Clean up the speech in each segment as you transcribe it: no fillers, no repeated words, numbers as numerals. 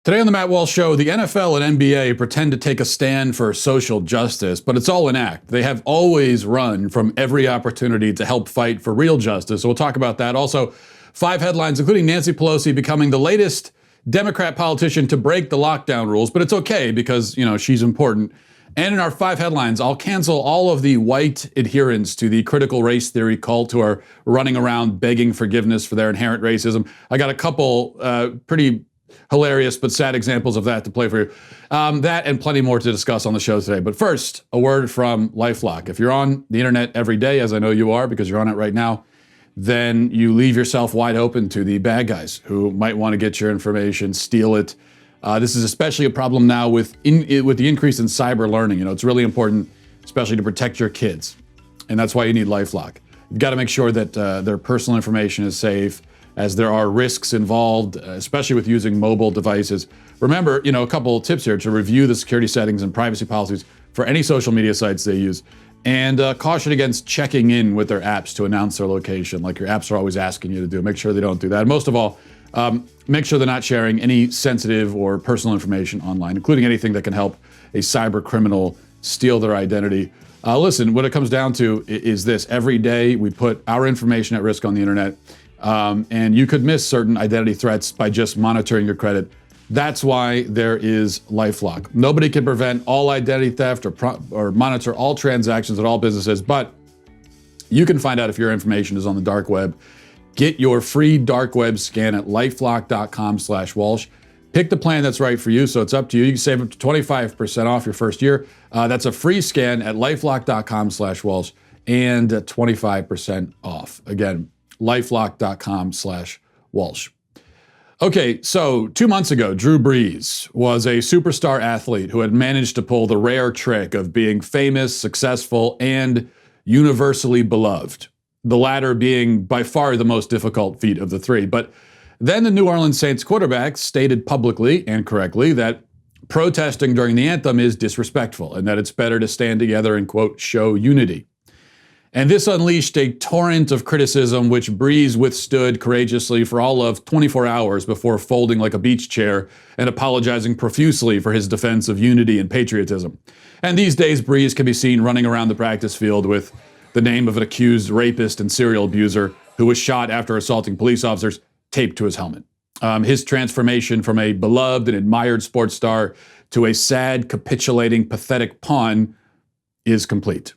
Today on the Matt Walsh Show, the NFL and NBA pretend to take a stand for social justice, but it's all an act. They have always run from every opportunity to help fight for real justice. So we'll talk about that. Also, 5 headlines, including Nancy Pelosi becoming the latest Democrat politician to break the lockdown rules, but it's okay because, she's important. And in our 5 headlines, I'll cancel all of the white adherents to the critical race theory cult who are running around begging forgiveness for their inherent racism. I got a couple pretty hilarious but sad examples of that to play for you. That and plenty more to discuss on the show today. But first, a word from LifeLock. If you're on the internet every day, as I know you are because you're on it right now, then you leave yourself wide open to the bad guys who might want to get your information, steal it. This is especially a problem now with the increase in cyber learning. It's really important, especially to protect your kids. And that's why you need LifeLock. You've got to make sure that their personal information is safe, as there are risks involved, especially with using mobile devices. Remember, a couple of tips here to review the security settings and privacy policies for any social media sites they use. And caution against checking in with their apps to announce their location, like your apps are always asking you to do. Make sure they don't do that. And most of all, make sure they're not sharing any sensitive or personal information online, including anything that can help a cyber criminal steal their identity. Listen, what it comes down to is this. Every day we put our information at risk on the internet. And you could miss certain identity threats by just monitoring your credit. That's why there is LifeLock. Nobody can prevent all identity theft or monitor all transactions at all businesses, but you can find out if your information is on the dark web. Get your free dark web scan at lifelock.com/Walsh. Pick the plan that's right for you, so it's up to you. You can save up to 25% off your first year. That's a free scan at lifelock.com/Walsh and 25% off. Again, lifelock.com/Walsh. Okay, so 2 months ago, Drew Brees was a superstar athlete who had managed to pull the rare trick of being famous, successful, and universally beloved. The latter being by far the most difficult feat of the three. But then the New Orleans Saints quarterback stated publicly and correctly that protesting during the anthem is disrespectful and that it's better to stand together and, quote, show unity. And this unleashed a torrent of criticism, which Brees withstood courageously for all of 24 hours before folding like a beach chair and apologizing profusely for his defense of unity and patriotism. And these days, Brees can be seen running around the practice field with the name of an accused rapist and serial abuser who was shot after assaulting police officers taped to his helmet. His transformation from a beloved and admired sports star to a sad, capitulating, pathetic pawn is complete.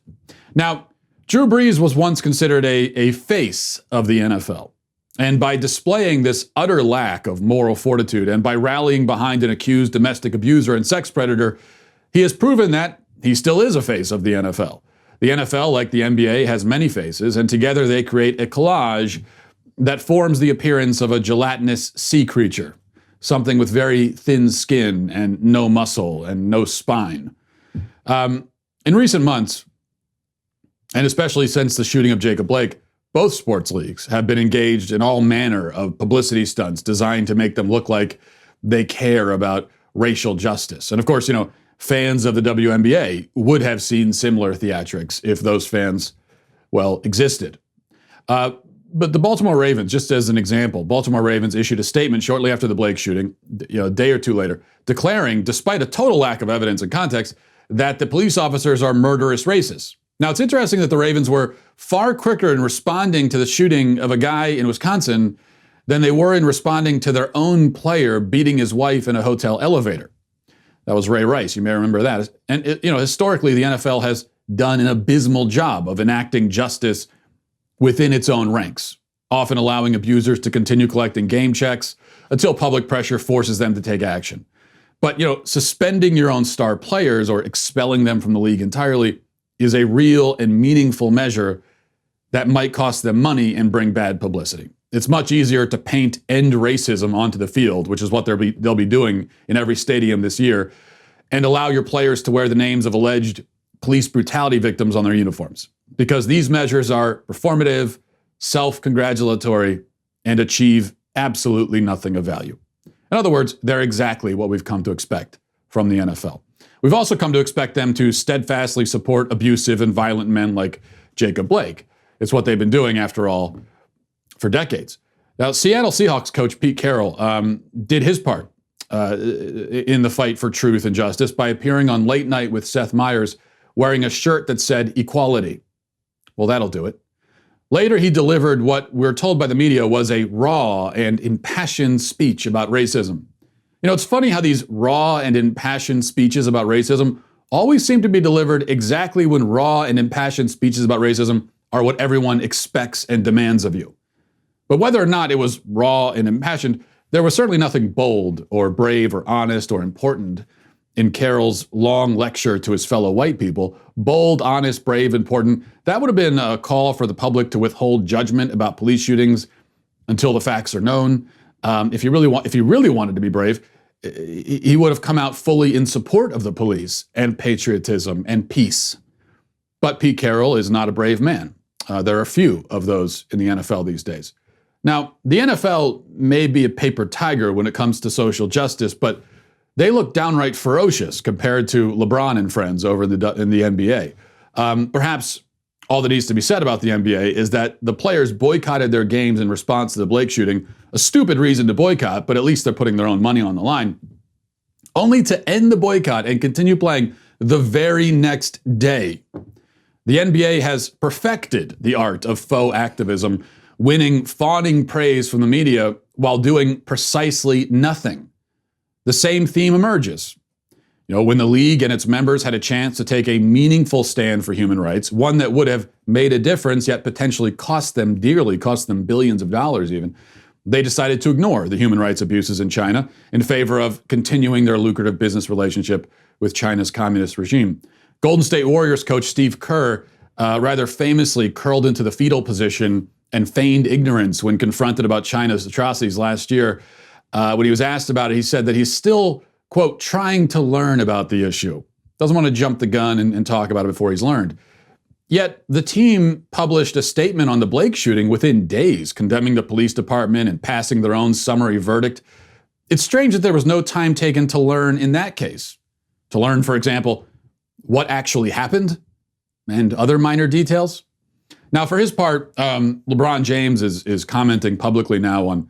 Now, Drew Brees was once considered a face of the NFL. And by displaying this utter lack of moral fortitude and by rallying behind an accused domestic abuser and sex predator, he has proven that he still is a face of the NFL. The NFL, like the NBA, has many faces, and together they create a collage that forms the appearance of a gelatinous sea creature, something with very thin skin and no muscle and no spine. In recent months, and especially since the shooting of Jacob Blake, both sports leagues have been engaged in all manner of publicity stunts designed to make them look like they care about racial justice. And of course, fans of the WNBA would have seen similar theatrics if those fans, existed. But the Baltimore Ravens, just as an example, Baltimore Ravens issued a statement shortly after the Blake shooting, a day or two later, declaring, despite a total lack of evidence and context, that the police officers are murderous racists. Now, it's interesting that the Ravens were far quicker in responding to the shooting of a guy in Wisconsin than they were in responding to their own player beating his wife in a hotel elevator. That was Ray Rice. You may remember that. And, historically, the NFL has done an abysmal job of enacting justice within its own ranks, often allowing abusers to continue collecting game checks until public pressure forces them to take action. But, suspending your own star players or expelling them from the league entirely is a real and meaningful measure that might cost them money and bring bad publicity. It's much easier to paint end racism onto the field, which is what they'll be doing in every stadium this year, and allow your players to wear the names of alleged police brutality victims on their uniforms. Because these measures are performative, self-congratulatory, and achieve absolutely nothing of value. In other words, they're exactly what we've come to expect from the NFL. We've also come to expect them to steadfastly support abusive and violent men like Jacob Blake. It's what they've been doing, after all, for decades. Now, Seattle Seahawks coach Pete Carroll did his part in the fight for truth and justice by appearing on Late Night with Seth Meyers wearing a shirt that said equality. Well, that'll do it. Later, he delivered what we're told by the media was a raw and impassioned speech about racism. You know, it's funny how these raw and impassioned speeches about racism always seem to be delivered exactly when raw and impassioned speeches about racism are what everyone expects and demands of you. But whether or not it was raw and impassioned, there was certainly nothing bold or brave or honest or important in Carroll's long lecture to his fellow white people. Bold, honest, brave, important. That would have been a call for the public to withhold judgment about police shootings until the facts are known. If he really wanted to be brave, he would have come out fully in support of the police and patriotism and peace. But Pete Carroll is not a brave man. There are few of those in the NFL these days. Now, the NFL may be a paper tiger when it comes to social justice, but they look downright ferocious compared to LeBron and friends over in the NBA. Perhaps all that needs to be said about the NBA is that the players boycotted their games in response to the Blake shooting, a stupid reason to boycott, but at least they're putting their own money on the line, only to end the boycott and continue playing the very next day. The NBA has perfected the art of faux activism, winning fawning praise from the media while doing precisely nothing. The same theme emerges. You know, when the league and its members had a chance to take a meaningful stand for human rights, one that would have made a difference, yet potentially cost them dearly, cost them billions of dollars even, they decided to ignore the human rights abuses in China in favor of continuing their lucrative business relationship with China's communist regime. Golden State Warriors coach Steve Kerr rather famously curled into the fetal position and feigned ignorance when confronted about China's atrocities last year. When he was asked about it, he said that he's still, quote, trying to learn about the issue. Doesn't want to jump the gun and talk about it before he's learned. Yet the team published a statement on the Blake shooting within days, condemning the police department and passing their own summary verdict. It's strange that there was no time taken to learn in that case. To learn, for example, what actually happened and other minor details. Now, for his part, LeBron James is commenting publicly now on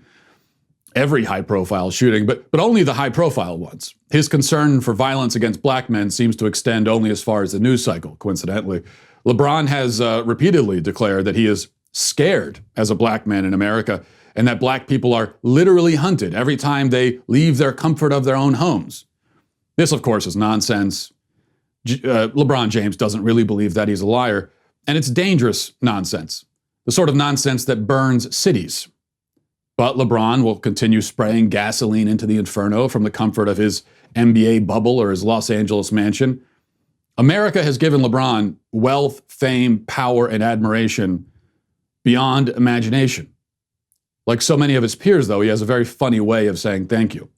every high-profile shooting, but only the high-profile ones. His concern for violence against black men seems to extend only as far as the news cycle, coincidentally. LeBron has repeatedly declared that he is scared as a black man in America and that black people are literally hunted every time they leave their comfort of their own homes. This, of course, is nonsense. LeBron James doesn't really believe that. He's a liar. And it's dangerous nonsense, the sort of nonsense that burns cities. But LeBron will continue spraying gasoline into the inferno from the comfort of his NBA bubble or his Los Angeles mansion. America has given LeBron wealth, fame, power, and admiration beyond imagination. Like so many of his peers, though, he has a very funny way of saying thank you.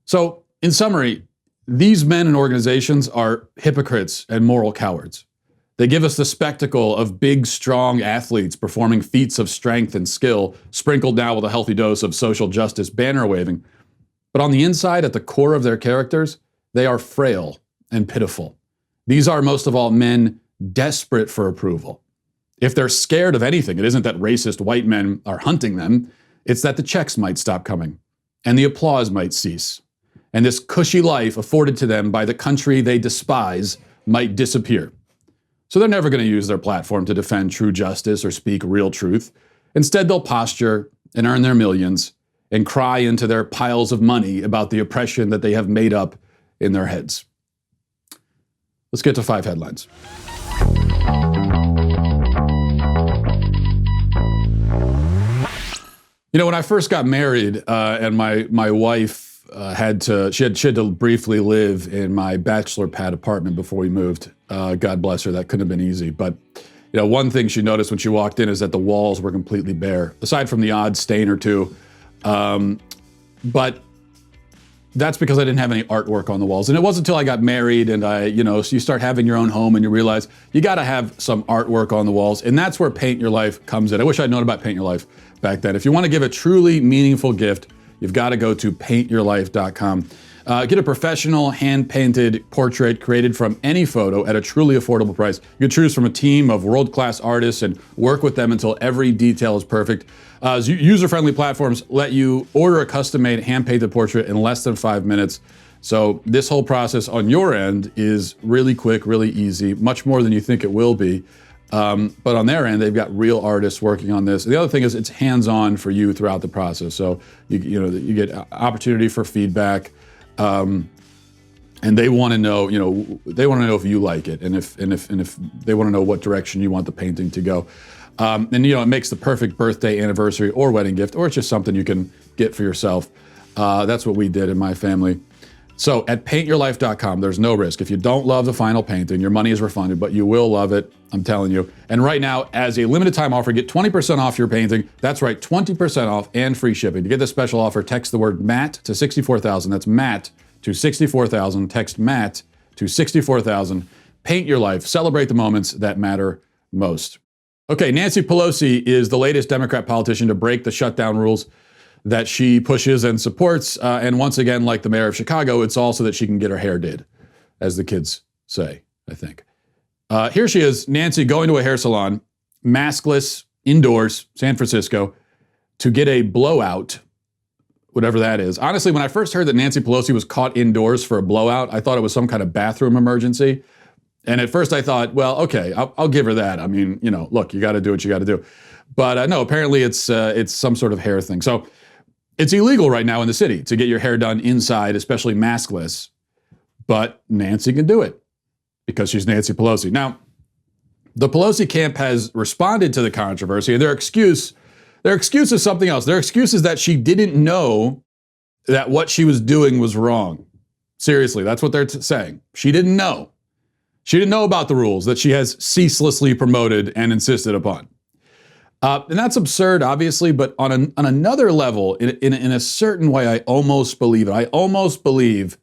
So, in summary, these men and organizations are hypocrites and moral cowards. They give us the spectacle of big, strong athletes performing feats of strength and skill, sprinkled now with a healthy dose of social justice banner waving. But on the inside, at the core of their characters, they are frail and pitiful. These are, most of all, men desperate for approval. If they're scared of anything, it isn't that racist white men are hunting them. It's that the checks might stop coming and the applause might cease. And this cushy life afforded to them by the country they despise might disappear. So they're never going to use their platform to defend true justice or speak real truth. Instead, they'll posture and earn their millions and cry into their piles of money about the oppression that they have made up in their heads. Let's get to 5 headlines. You know, when I first got married and my wife had to briefly live in my bachelor pad apartment before we moved. God bless her, that couldn't have been easy. But you know, one thing she noticed when she walked in is that the walls were completely bare, aside from the odd stain or two. But that's because I didn't have any artwork on the walls. And it wasn't until I got married and so you start having your own home and you realize you got to have some artwork on the walls. And that's where Paint Your Life comes in. I wish I'd known about Paint Your Life back then. If you want to give a truly meaningful gift, you've got to go to paintyourlife.com. Get a professional hand-painted portrait created from any photo at a truly affordable price. You can choose from a team of world-class artists and work with them until every detail is perfect. User-friendly platforms let you order a custom-made hand-painted portrait in less than 5 minutes. So this whole process on your end is really quick, really easy, much more than you think it will be. But on their end, they've got real artists working on this. The other thing is it's hands-on for you throughout the process. So you get opportunity for feedback. And they want to know, if you like it, and if they want to know what direction you want the painting to go. And it makes the perfect birthday, anniversary, or wedding gift, or it's just something you can get for yourself. That's what we did in my family. So at paintyourlife.com, there's no risk. If you don't love the final painting, your money is refunded, but you will love it, I'm telling you. And right now, as a limited time offer, get 20% off your painting. That's right, 20% off and free shipping. To get this special offer, text the word Matt to 64,000. That's Matt to 64,000. Text Matt to 64,000. Paint your life. Celebrate the moments that matter most. Okay, Nancy Pelosi is the latest Democrat politician to break the shutdown rules that she pushes and supports. And once again, like the mayor of Chicago, it's also that she can get her hair did, as the kids say, I think. Here she is, Nancy, going to a hair salon, maskless, indoors, San Francisco, to get a blowout, whatever that is. Honestly, when I first heard that Nancy Pelosi was caught indoors for a blowout, I thought it was some kind of bathroom emergency. And at first I thought, well, okay, I'll give her that. I mean, look, you got to do what you got to do. But no, apparently it's some sort of hair thing. So it's illegal right now in the city to get your hair done inside, especially maskless. But Nancy can do it because she's Nancy Pelosi. Now, the Pelosi camp has responded to the controversy, and their excuse is something else. Their excuse is that she didn't know that what she was doing was wrong. Seriously, that's what they're saying. She didn't know. She didn't know about the rules that she has ceaselessly promoted and insisted upon. And that's absurd, obviously, but on another level, in a certain way, I almost believe it. I almost believe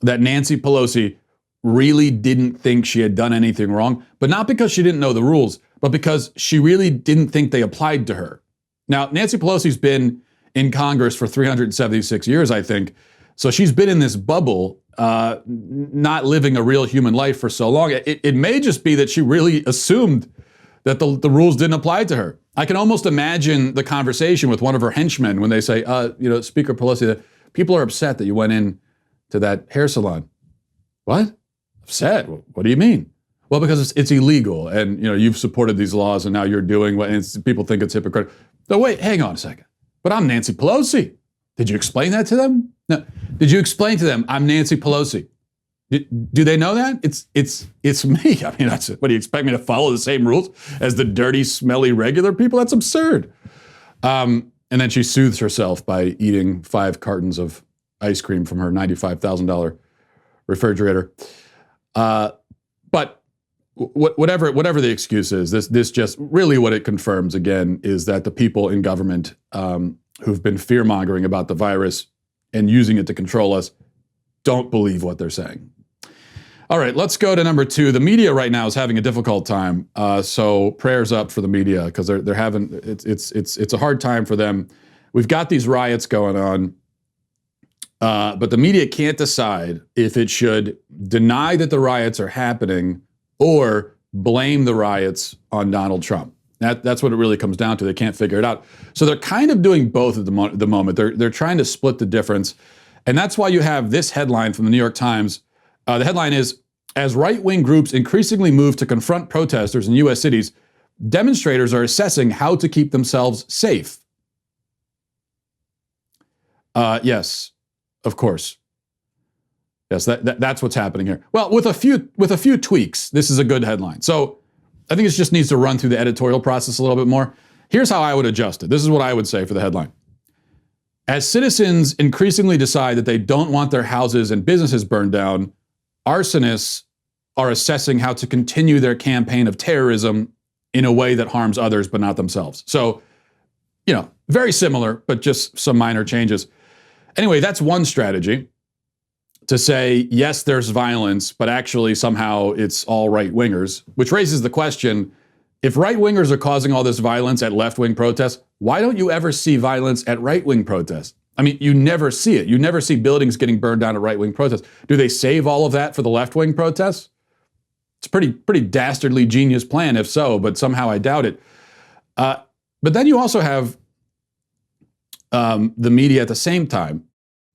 that Nancy Pelosi really didn't think she had done anything wrong, but not because she didn't know the rules, but because she really didn't think they applied to her. Now, Nancy Pelosi's been in Congress for 376 years, I think, so she's been in this bubble, not living a real human life for so long. It may just be that she really assumed that the rules didn't apply to her. I can almost imagine the conversation with one of her henchmen when they say, Speaker Pelosi, that people are upset that you went in to that hair salon. What? Upset? What do you mean? Well, because it's illegal, and you've supported these laws, and now you're doing what, and people think it's hypocritical. No, wait, hang on a second. But I'm Nancy Pelosi. Did you explain that to them? No. Did you explain to them I'm Nancy Pelosi? Do they know that? It's me. I mean, what do you expect me to follow the same rules as the dirty, smelly, regular people? That's absurd. And then she soothes herself by eating 5 cartons of ice cream from her $95,000 refrigerator. But whatever the excuse is, this just really what it confirms again is that the people in government who've been fear-mongering about the virus and using it to control us don't believe what they're saying. All right, let's go to number 2. The media right now is having a difficult time, so prayers up for the media because they're having it's a hard time for them. We've got these riots going on, but the media can't decide if it should deny that the riots are happening or blame the riots on Donald Trump. That's what it really comes down to. They can't figure it out, so they're kind of doing both at the moment. They're trying to split the difference, and that's why you have this headline from the New York Times. The headline is, as right-wing groups increasingly move to confront protesters in U.S. cities, demonstrators are assessing how to keep themselves safe. Yes, of course. Yes, that's what's happening here. Well, with a few tweaks, this is a good headline. So I think it just needs to run through the editorial process a little bit more. Here's how I would adjust it. This is what I would say for the headline. As citizens increasingly decide that they don't want their houses and businesses burned down, arsonists are assessing how to continue their campaign of terrorism in a way that harms others but not themselves. So, very similar, but just some minor changes. Anyway, that's one strategy, to say, yes, there's violence, but actually somehow it's all right-wingers, which raises the question, if right-wingers are causing all this violence at left-wing protests, why don't you ever see violence at right-wing protests? I mean, you never see it. You never see buildings getting burned down at right-wing protests. Do they save all of that for the left-wing protests? It's a pretty dastardly genius plan, if so, but somehow I doubt it. But then you also have the media at the same time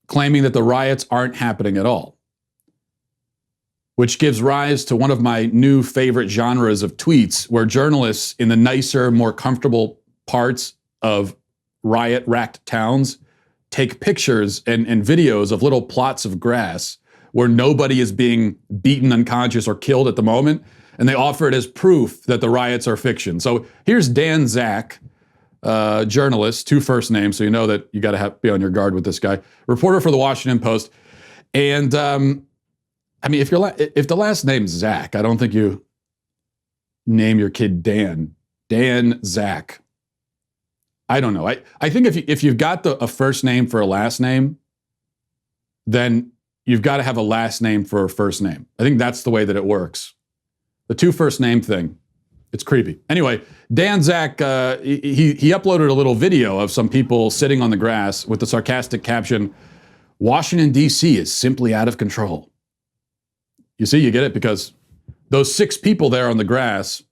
claiming that the riots aren't happening at all, which gives rise to one of my new favorite genres of tweets where journalists in the nicer, more comfortable parts of riot-racked towns take pictures and videos of little plots of grass where nobody is being beaten unconscious or killed at the moment, and they offer it as proof that the riots are fiction. So here's Dan Zak, journalist, 2 first names, so you know that you got to be on your guard with this guy, reporter for the Washington Post. And I mean, if the last name's Zach, I don't think you name your kid Dan. Dan Zach. I don't know. I think if you've got a first name for a last name, then you've got to have a last name for a first name. I think that's the way that it works. The 2 first name thing, it's creepy. Anyway, Dan Zak, he uploaded a little video of some people sitting on the grass with the sarcastic caption, "Washington, D.C. is simply out of control." You see, you get it? Because those 6 people there on the grass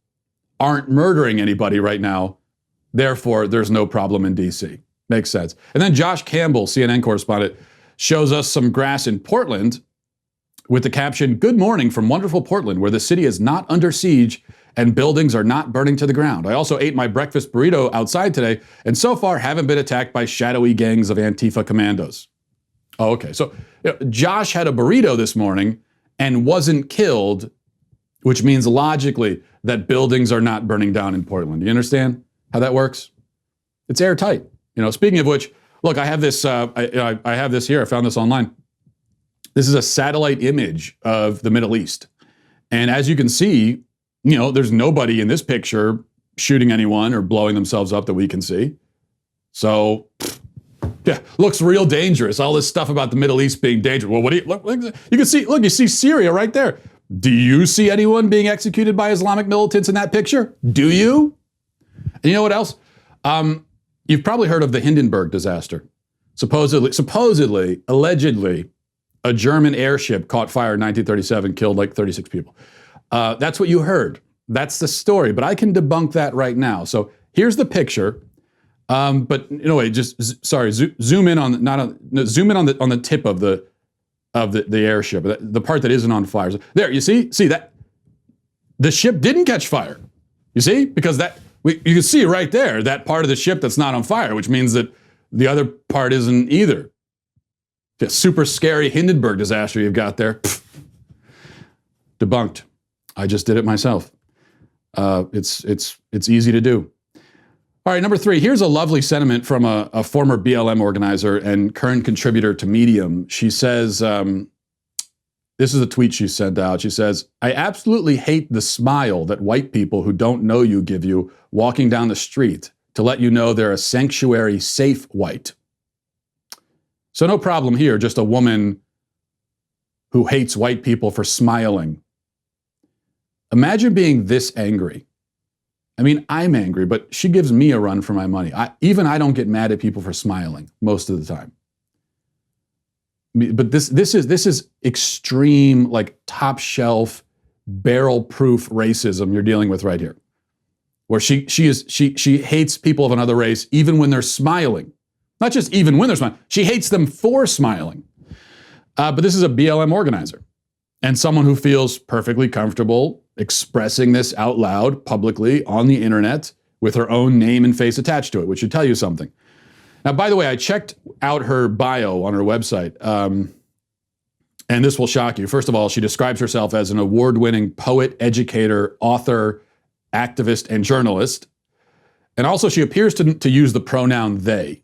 aren't murdering anybody right now. Therefore, there's no problem in D.C. Makes sense. And then Josh Campbell, CNN correspondent, shows us some grass in Portland with the caption, "Good morning from wonderful Portland, where the city is not under siege and buildings are not burning to the ground. I also ate my breakfast burrito outside today and so far haven't been attacked by shadowy gangs of Antifa commandos." Oh, okay. So Josh had a burrito this morning and wasn't killed, which means logically that buildings are not burning down in Portland. Do you understand how that works? It's airtight. Speaking of which, look, I have this. I have this here. I found this online. This is a satellite image of the Middle East, and as you can see, there's nobody in this picture shooting anyone or blowing themselves up that we can see. So, yeah, looks real dangerous. All this stuff about the Middle East being dangerous. Well, what do you look? You can see. Look, you see Syria right there. Do you see anyone being executed by Islamic militants in that picture? Do you? And you know what else? You've probably heard of the Hindenburg disaster. Supposedly, allegedly, a German airship caught fire in 1937, killed like 36 people. That's what you heard. That's the story. But I can debunk that right now. So here's the picture. But zoom in on the tip of the airship, the part that isn't on fire. So there, you see that the ship didn't catch fire. You see, because you can see right there that part of the ship that's not on fire, which means that the other part isn't either. Just super scary Hindenburg disaster you've got there. Pfft. Debunked. I just did it myself. It's easy to do. All right, number 3. Here's a lovely sentiment from a former BLM organizer and current contributor to Medium. She says, this is a tweet she sent out. She says, "I absolutely hate the smile that white people who don't know you give you walking down the street to let you know they're a sanctuary safe white." So no problem here, just a woman who hates white people for smiling. Imagine being this angry. I mean, I'm angry, but she gives me a run for my money. I don't get mad at people for smiling most of the time. But this is extreme, like top shelf, barrel proof racism you're dealing with right here, where she hates people of another race even when they're smiling. Not just even when they're smiling. She hates them for smiling. But this is a BLM organizer and someone who feels perfectly comfortable expressing this out loud publicly on the internet with her own name and face attached to it, which should tell you something. Now, by the way, I checked out her bio on her website, and this will shock you. First of all, she describes herself as an award-winning poet, educator, author, activist, and journalist. And also, she appears to use the pronoun they.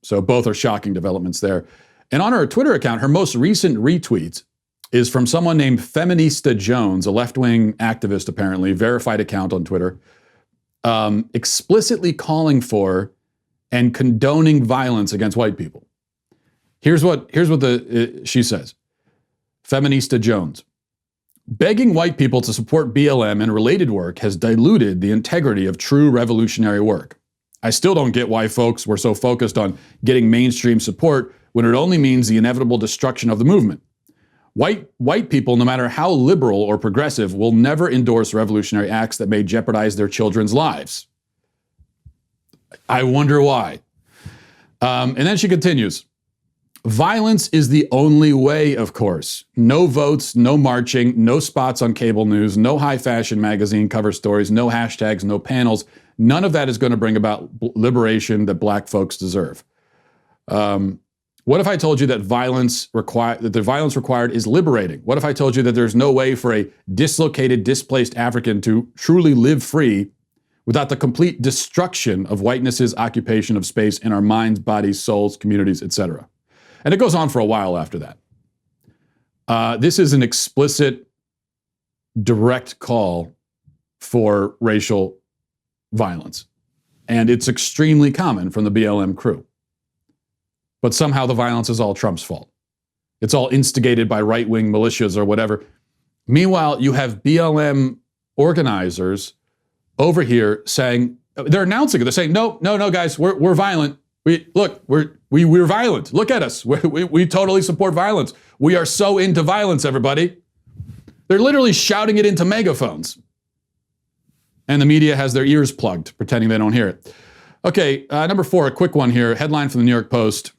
So both are shocking developments there. And on her Twitter account, her most recent retweet is from someone named Feminista Jones, a left-wing activist, apparently, verified account on Twitter, explicitly calling for and condoning violence against white people. Here's what she says. Feminista Jones. "Begging white people to support BLM and related work has diluted the integrity of true revolutionary work. I still don't get why folks were so focused on getting mainstream support when it only means the inevitable destruction of the movement. White people, no matter how liberal or progressive, will never endorse revolutionary acts that may jeopardize their children's lives. I wonder why. And then she continues. Violence is the only way, of course. No votes, no marching, no spots on cable news, no high fashion magazine cover stories, no hashtags, no panels. None of that is going to bring about liberation that black folks deserve. What if I told you that the violence required is liberating? What if I told you that there's no way for a dislocated, displaced African to truly live free without the complete destruction of whiteness's occupation of space in our minds, bodies, souls, communities, etc.? And it goes on for a while after that. This is an explicit, direct call for racial violence. And it's extremely common from the BLM crew. But somehow the violence is all Trump's fault. It's all instigated by right-wing militias or whatever. Meanwhile, you have BLM organizers over here saying, they're announcing it. They're saying, no, guys, we're violent. We're violent. Look at us. We totally support violence. We are so into violence, everybody. They're literally shouting it into megaphones. And the media has their ears plugged, pretending they don't hear it. Okay, number 4, a quick one here. Headline from the New York Post.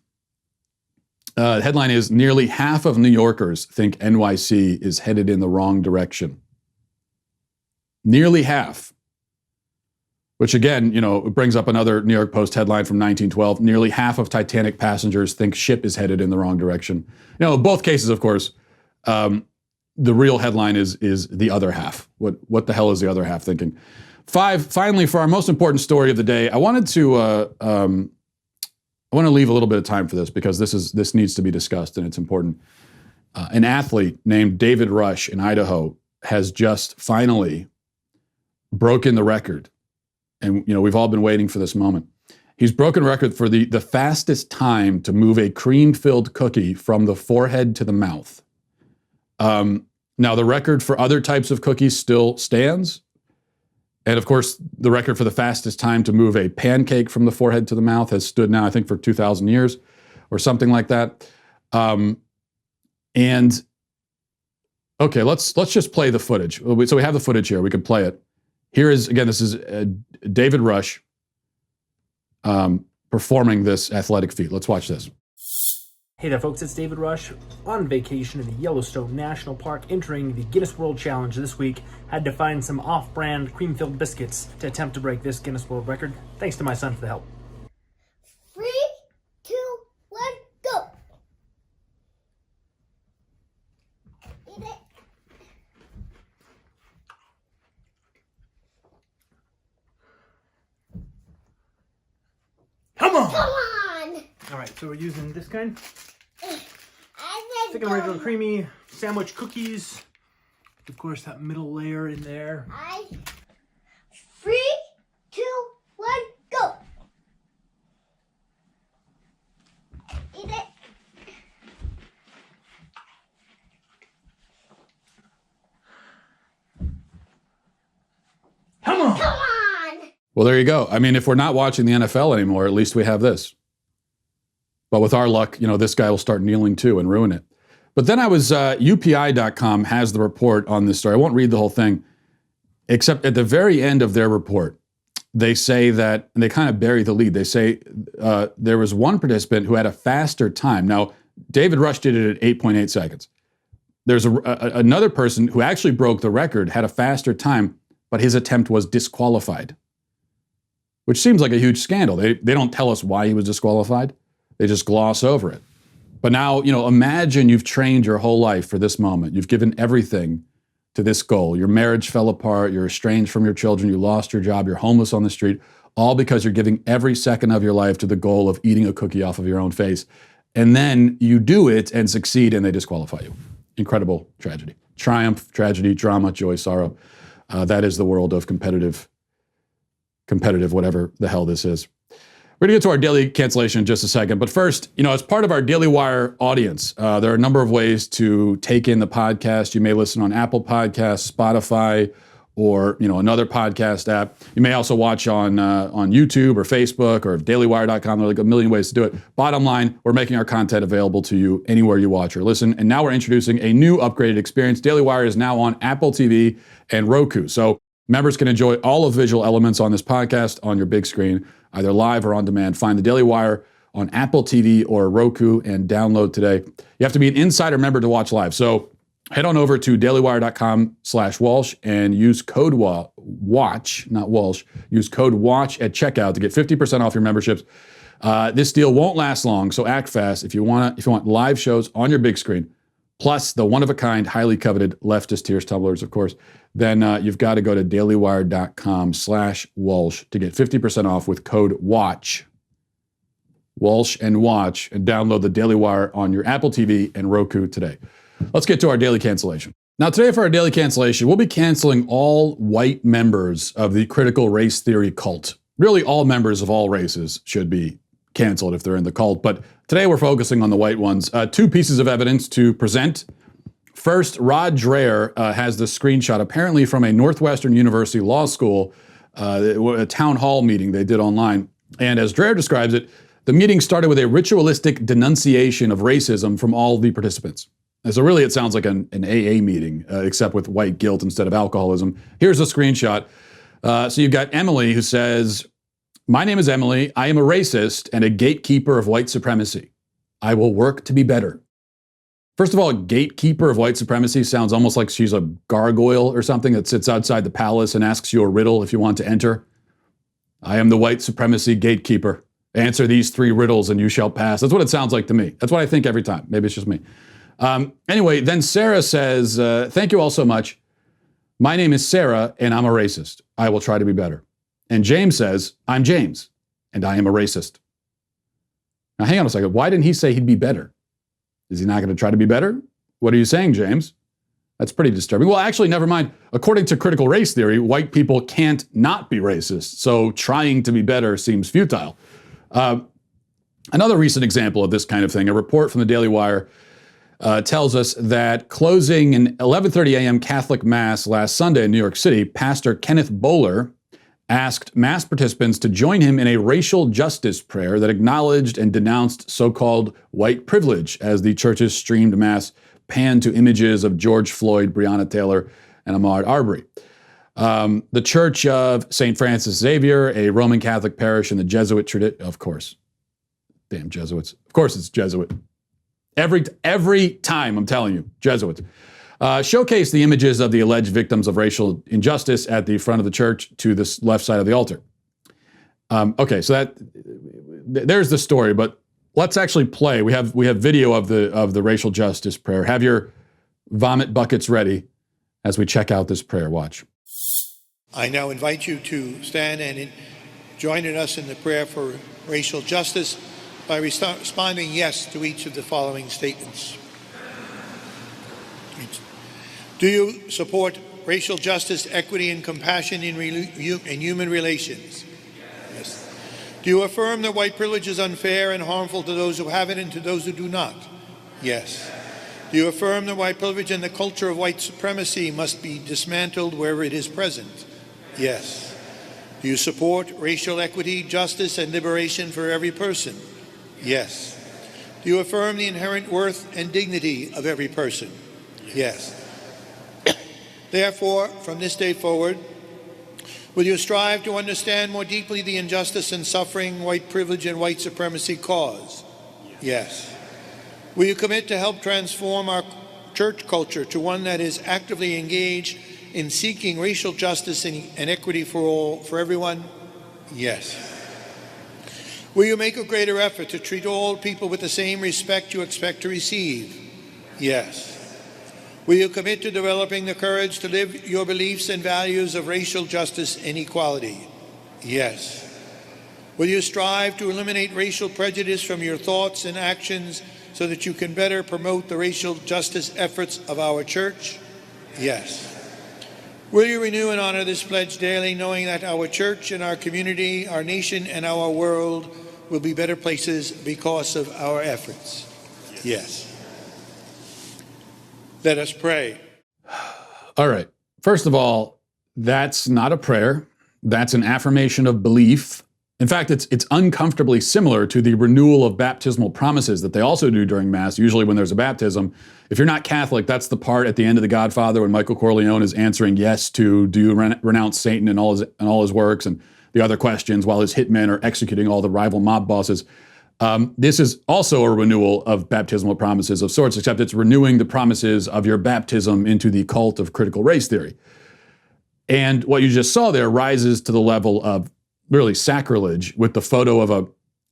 The headline is, nearly half of New Yorkers think NYC is headed in the wrong direction. Nearly half. Which again, it brings up another New York Post headline from 1912. Nearly half of Titanic passengers think ship is headed in the wrong direction. In both cases, of course, the real headline is the other half. What the hell is the other half thinking? 5, finally, for our most important story of the day, I wanted to leave a little bit of time for this because this needs to be discussed and it's important. An athlete named David Rush in Idaho has just finally broken the record. And, we've all been waiting for this moment. He's broken record for the fastest time to move a cream-filled cookie from the forehead to the mouth. Now, the record for other types of cookies still stands. And, of course, the record for the fastest time to move a pancake from the forehead to the mouth has stood now, I think, for 2,000 years or something like that. And, okay, let's just play the footage. So we have the footage here. We can play it. Here is, again, this is David Rush performing this athletic feat. Let's watch this. Hey there, folks. It's David Rush on vacation in the Yellowstone National Park, entering the Guinness World Challenge this week. Had to find some off-brand cream-filled biscuits to attempt to break this Guinness World Record. Thanks to my son for the help. 3, 2, 1, go! Eat it. Come on! Come on! All right, so we're using this kind. I Thick and regular creamy sandwich cookies. Of course, that middle layer in there. 3, 2, 1, go! Eat it. Come on! Come on! Well, there you go. I mean, if we're not watching the NFL anymore, at least we have this. But with our luck, this guy will start kneeling too and ruin it. But then UPI.com has the report on this story. I won't read the whole thing, except at the very end of their report, they say that, and they kind of bury the lead. They say there was one participant who had a faster time. Now, David Rush did it at 8.8 seconds. There's another person who actually broke the record, had a faster time, but his attempt was disqualified, which seems like a huge scandal. They don't tell us why he was disqualified. They just gloss over it. But now, imagine you've trained your whole life for this moment. You've given everything to this goal. Your marriage fell apart. You're estranged from your children. You lost your job. You're homeless on the street, all because you're giving every second of your life to the goal of eating a cookie off of your own face. And then you do it and succeed and they disqualify you. Incredible tragedy. Triumph, tragedy, drama, joy, sorrow. That is the world of competitive, whatever the hell this is. We're going to get to our daily cancellation in just a second. But first, as part of our Daily Wire audience, there are a number of ways to take in the podcast. You may listen on Apple Podcasts, Spotify, or another podcast app. You may also watch on YouTube or Facebook or dailywire.com. There are like a million ways to do it. Bottom line, we're making our content available to you anywhere you watch or listen. And now we're introducing a new upgraded experience. Daily Wire is now on Apple TV and Roku. So members can enjoy all of the visual elements on this podcast on your big screen, either live or on demand. Find the Daily Wire on Apple TV or Roku and download today. You have to be an insider member to watch live. So head on over to dailywire.com/Walsh and use code WATCH, not Walsh, use code WATCH at checkout to get 50% off your memberships. This deal won't last long, so act fast if you want live shows on your big screen, plus the one-of-a-kind, highly coveted leftist tears tumblers, of course. Then you've got to go to dailywire.com/Walsh to get 50% off with code WATCH. Walsh and Watch, and download the Daily Wire on your Apple TV and Roku today. Let's get to our daily cancellation. Now, today for our daily cancellation, we'll be canceling all white members of the critical race theory cult. Really, all members of all races should be canceled if they're in the cult, but today we're focusing on the white ones. Two pieces of evidence to present. First, Rod Dreher has the screenshot, apparently from a Northwestern University law school, a town hall meeting they did online. And as Dreher describes it, the meeting started with a ritualistic denunciation of racism from all the participants. And so really it sounds like an AA meeting, except with white guilt instead of alcoholism. Here's a screenshot. So you've got Emily who says, "My name is Emily. I am a racist and a gatekeeper of white supremacy. I will work to be better." First of all, gatekeeper of white supremacy sounds almost like she's a gargoyle or something that sits outside the palace and asks you a riddle if you want to enter. I am the white supremacy gatekeeper. Answer these 3 riddles and you shall pass. That's what it sounds like to me. That's what I think every time. Maybe it's just me. Anyway, then Sarah says, "Thank you all so much. My name is Sarah and I'm a racist. I will try to be better." And James says, "I'm James and I am a racist." Now, hang on a second. Why didn't he say he'd be better? Is he not going to try to be better? What are you saying, James? That's pretty disturbing. Well, actually, never mind. According to critical race theory, white people can't not be racist. So trying to be better seems futile. Another recent example of this kind of thing, a report from the Daily Wire tells us that closing an 11:30 a.m. Catholic Mass last Sunday in New York City, Pastor Kenneth Bowler asked Mass participants to join him in a racial justice prayer that acknowledged and denounced so-called white privilege as the church's streamed Mass panned to images of George Floyd, Breonna Taylor, and Ahmaud Arbery. The Church of St. Francis Xavier, a Roman Catholic parish in the Jesuit tradition, of course. Damn Jesuits. Of course it's Jesuit. Every time, I'm telling you, Jesuits. Showcase the images of the alleged victims of racial injustice at the front of the church to the left side of the altar. Okay, so there's the story, but let's actually play. We have video of the racial justice prayer. Have your vomit buckets ready as we check out this prayer. Watch. I now invite you to stand and join us in the prayer for racial justice by responding yes to each of the following statements. Do you support racial justice, equity, and compassion in human relations? Yes. Do you affirm that white privilege is unfair and harmful to those who have it and to those who do not? Yes. Do you affirm that white privilege and the culture of white supremacy must be dismantled wherever it is present? Yes. Do you support racial equity, justice, and liberation for every person? Yes. Do you affirm the inherent worth and dignity of every person? Yes. Therefore, from this day forward, will you strive to understand more deeply the injustice and suffering white privilege and white supremacy cause? Yes. Will you commit to help transform our church culture to one that is actively engaged in seeking racial justice and equity for everyone? Yes. Will you make a greater effort to treat all people with the same respect you expect to receive? Yes. Will you commit to developing the courage to live your beliefs and values of racial justice and equality? Yes. Will you strive to eliminate racial prejudice from your thoughts and actions so that you can better promote the racial justice efforts of our church? Yes. Will you renew and honor this pledge daily, knowing that our church and our community, our nation and our world will be better places because of our efforts? Yes. Let us pray. All right. First of all, That's not a prayer. That's an affirmation of belief. In fact, it's uncomfortably similar to the renewal of baptismal promises that they also do during Mass, usually when there's a baptism. If you're not Catholic, that's the part at the end of The Godfather when Michael Corleone is answering yes to, do you renounce Satan and all his works and the other questions while his hitmen are executing all the rival mob bosses. This is also a renewal of baptismal promises of sorts, except it's renewing the promises of your baptism into the cult of critical race theory. And what you just saw there rises to the level of really sacrilege with the photo of a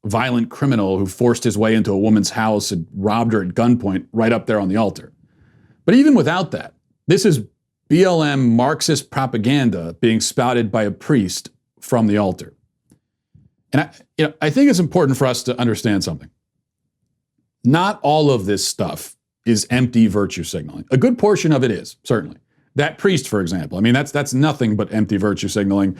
violent criminal who forced his way into a woman's house and robbed her at gunpoint right up there on the altar. But even without that, this is BLM Marxist propaganda being spouted by a priest from the altar. And I think it's important for us to understand something. Not all of this stuff is empty virtue signaling. A good portion of it is, certainly. That priest, for example, I mean, that's nothing but empty virtue signaling.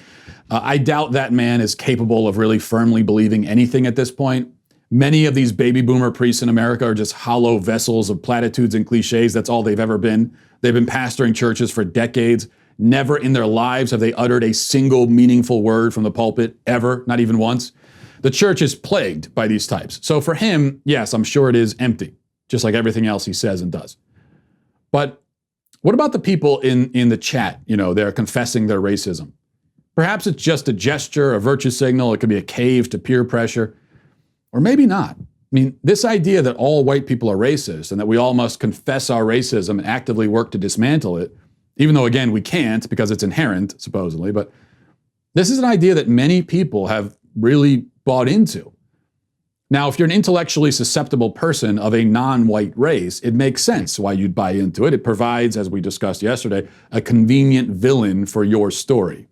I doubt that man is capable of really firmly believing anything at this point. Many of these baby boomer priests in America are just hollow vessels of platitudes and cliches. That's all they've ever been. They've been pastoring churches for decades. Never in their lives have they uttered a single meaningful word from the pulpit, ever, not even once. The church is plagued by these types. So for him, yes, I'm sure it is empty, just like everything else he says and does. But what about the people in the chat? They're confessing their racism. Perhaps it's just a gesture, a virtue signal. It could be a cave to peer pressure, or maybe not. I mean, this idea that all white people are racist and that we all must confess our racism and actively work to dismantle it, even though, again, we can't because it's inherent, supposedly. But this is an idea that many people have really bought into. Now, if you're an intellectually susceptible person of a non-white race, it makes sense why you'd buy into it. It provides, as we discussed yesterday, a convenient villain for your story.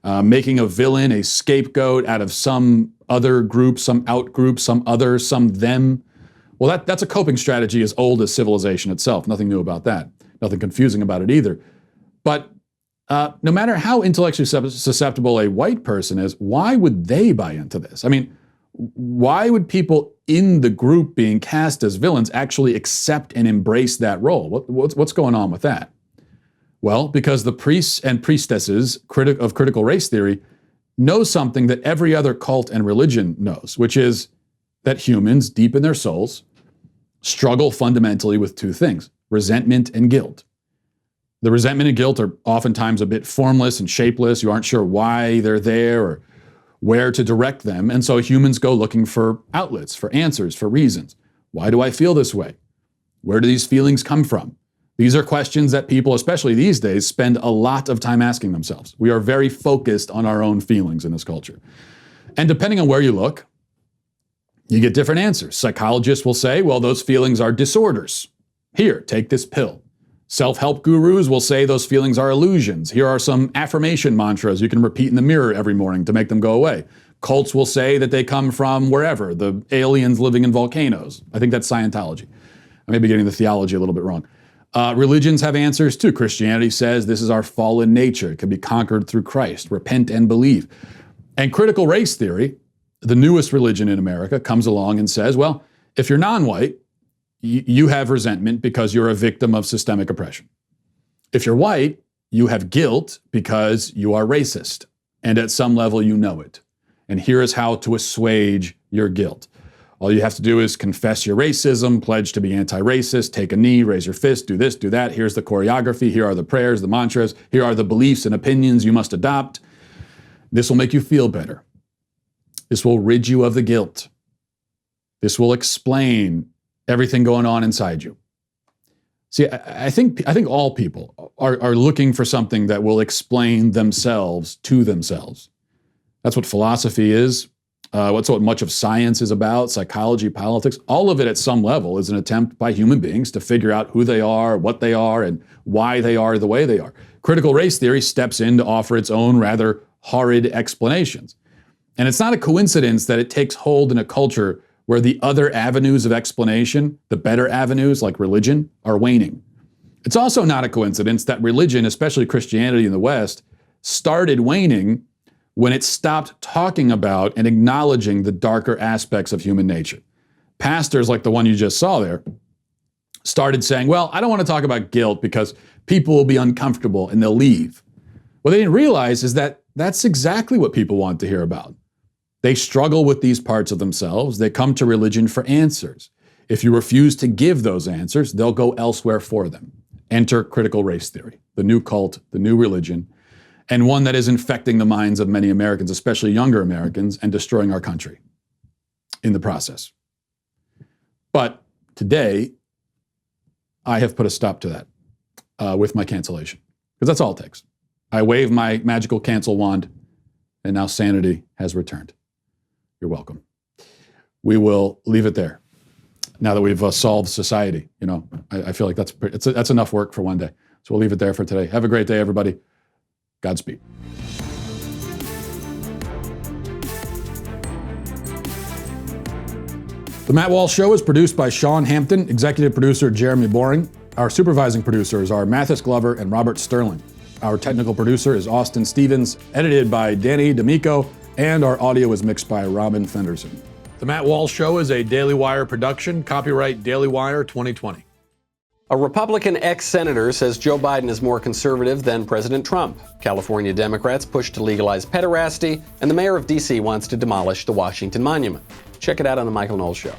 Making a villain a scapegoat out of some other group, some out group, some other, some them. Well, that's a coping strategy as old as civilization itself. Nothing new about that. Nothing confusing about it either. But no matter how intellectually susceptible a white person is, why would they buy into this? I mean, why would people in the group being cast as villains actually accept and embrace that role? What's going on with that? Well, because the priests and priestesses of critical race theory know something that every other cult and religion knows, which is that humans, deep in their souls, struggle fundamentally with two things: resentment and guilt. The resentment and guilt are oftentimes a bit formless and shapeless. You aren't sure why they're there or where to direct them. And so humans go looking for outlets, for answers, for reasons. Why do I feel this way? Where do these feelings come from? These are questions that people, especially these days, spend a lot of time asking themselves. We are very focused on our own feelings in this culture. And depending on where you look, you get different answers. Psychologists will say, well, those feelings are disorders. Here, take this pill. Self-help gurus will say those feelings are illusions. Here are some affirmation mantras you can repeat in the mirror every morning to make them go away. Cults will say that they come from wherever, the aliens living in volcanoes. I think that's Scientology. I may be getting the theology a little bit wrong. Religions have answers too. Christianity says this is our fallen nature. It can be conquered through Christ. Repent and believe. And critical race theory, the newest religion in America, comes along and says, well, if you're non-white, you have resentment because you're a victim of systemic oppression. If you're white, you have guilt because you are racist. And at some level, you know it. And here is how to assuage your guilt. All you have to do is confess your racism, pledge to be anti-racist, take a knee, raise your fist, do this, do that. Here's the choreography. Here are the prayers, the mantras. Here are the beliefs and opinions you must adopt. This will make you feel better. This will rid you of the guilt. This will explain everything going on inside you. See, I think all people are looking for something that will explain themselves to themselves. That's what philosophy is. What much of science is about, psychology, politics. All of it at some level is an attempt by human beings to figure out who they are, what they are, and why they are the way they are. Critical race theory steps in to offer its own rather horrid explanations. And it's not a coincidence that it takes hold in a culture where the other avenues of explanation, the better avenues like religion, are waning. It's also not a coincidence that religion, especially Christianity in the West, started waning when it stopped talking about and acknowledging the darker aspects of human nature. Pastors like the one you just saw there started saying, well, I don't want to talk about guilt because people will be uncomfortable and they'll leave. What they didn't realize is that that's exactly what people want to hear about. They struggle with these parts of themselves. They come to religion for answers. If you refuse to give those answers, they'll go elsewhere for them. Enter critical race theory, the new cult, the new religion, and one that is infecting the minds of many Americans, especially younger Americans, and destroying our country in the process. But today, I have put a stop to that with my cancellation, because that's all it takes. I wave my magical cancel wand, and now sanity has returned. You're welcome. We will leave it there. Now that we've solved society, I feel like that's enough work for one day. So we'll leave it there for today. Have a great day, everybody. Godspeed. The Matt Walsh Show is produced by Sean Hampton, executive producer Jeremy Boring. Our supervising producers are Mathis Glover and Robert Sterling. Our technical producer is Austin Stevens, edited by Danny D'Amico, and our audio is mixed by Robin Fenderson. The Matt Walsh Show is a Daily Wire production, copyright Daily Wire 2020. A Republican ex-senator says Joe Biden is more conservative than President Trump. California Democrats push to legalize pederasty, and the mayor of D.C. wants to demolish the Washington Monument. Check it out on The Michael Knowles Show.